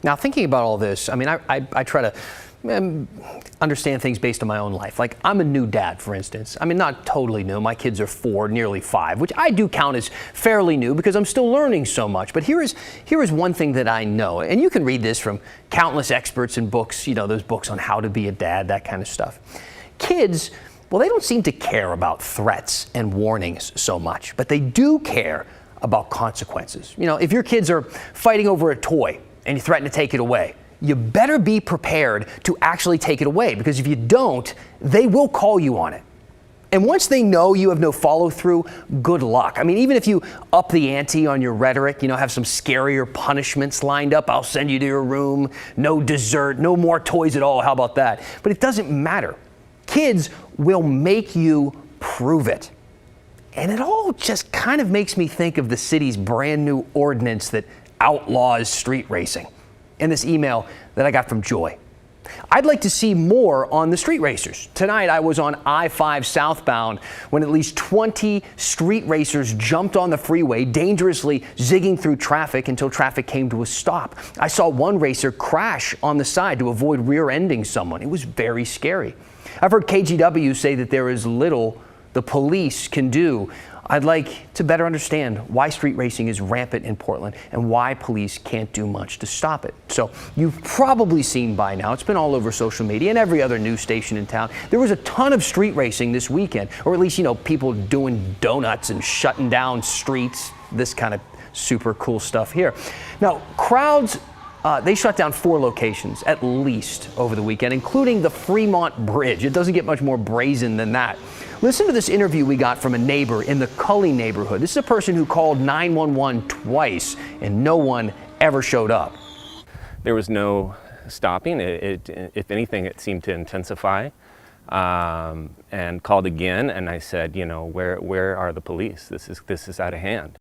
Now, thinking about all this, I mean, I try to understand things based on my own life. Like, I'm a new dad, for instance. I mean, not totally new. My kids are 4, nearly 5, which I do count as fairly new because I'm still learning so much. But here is one thing that I know, and you can read this from countless experts and books, you know, those books on how to be a dad, that kind of stuff. Kids, well, they don't seem to care about threats and warnings so much, but they do care about consequences. You know, if your kids are fighting over a toy and you threaten to take it away, you better be prepared to actually take it away, because if you don't, they will call you on it. And once they know you have no follow through, good luck. I mean, even if you up the ante on your rhetoric, you know, have some scarier punishments lined up, I'll send you to your room, no dessert, no more toys at all, how about that? But it doesn't matter. Kids will make you prove it. And it all just kind of makes me think of the city's brand new ordinance that outlaws street racing. In this email that I got from Joy. I'd like to see more on the street racers. Tonight I was on I-5 southbound when at least 20 street racers jumped on the freeway, dangerously zigging through traffic until traffic came to a stop. I saw one racer crash on the side to avoid rear-ending someone. It was very scary. I've heard KGW say that there is little the police can do. I'd like to better understand why street racing is rampant in Portland and why police can't do much to stop it. So you've probably seen by now, it's been all over social media and every other news station in town. There was a ton of street racing this weekend, or at least, you know, people doing donuts and shutting down streets, this kind of super cool stuff here. Now, crowds, they shut down 4 locations at least over the weekend, including the Fremont Bridge. It doesn't get much more brazen than that. Listen to this interview we got from a neighbor in the Cully neighborhood. This is a person who called 911 twice and no one ever showed up. There was no stopping. If anything, it seemed to intensify. And called again, and I said, you know, where are the police? This is out of hand.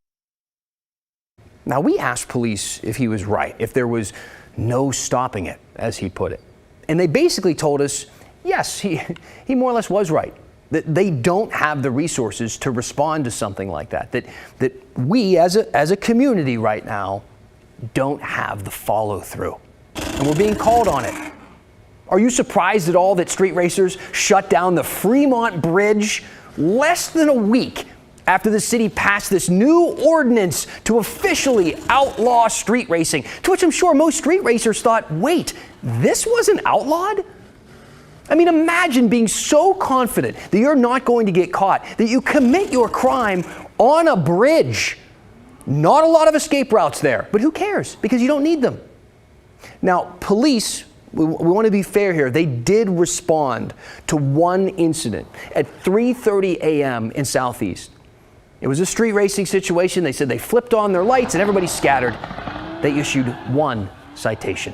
Now, we asked police if he was right, if there was no stopping it, as he put it. And they basically told us, yes, he more or less was right. That they don't have the resources to respond to something like that. That we as a community right now don't have the follow through. And we're being called on it. Are you surprised at all that street racers shut down the Fremont Bridge less than a week after the city passed this new ordinance to officially outlaw street racing? To which I'm sure most street racers thought, wait, this wasn't outlawed? I mean, imagine being so confident that you're not going to get caught, that you commit your crime on a bridge. Not a lot of escape routes there, but who cares? Because you don't need them. Now, police, we want to be fair here, they did respond to one incident at 3:30 a.m. in Southeast. It was a street racing situation. They said they flipped on their lights and everybody scattered. They issued 1 citation.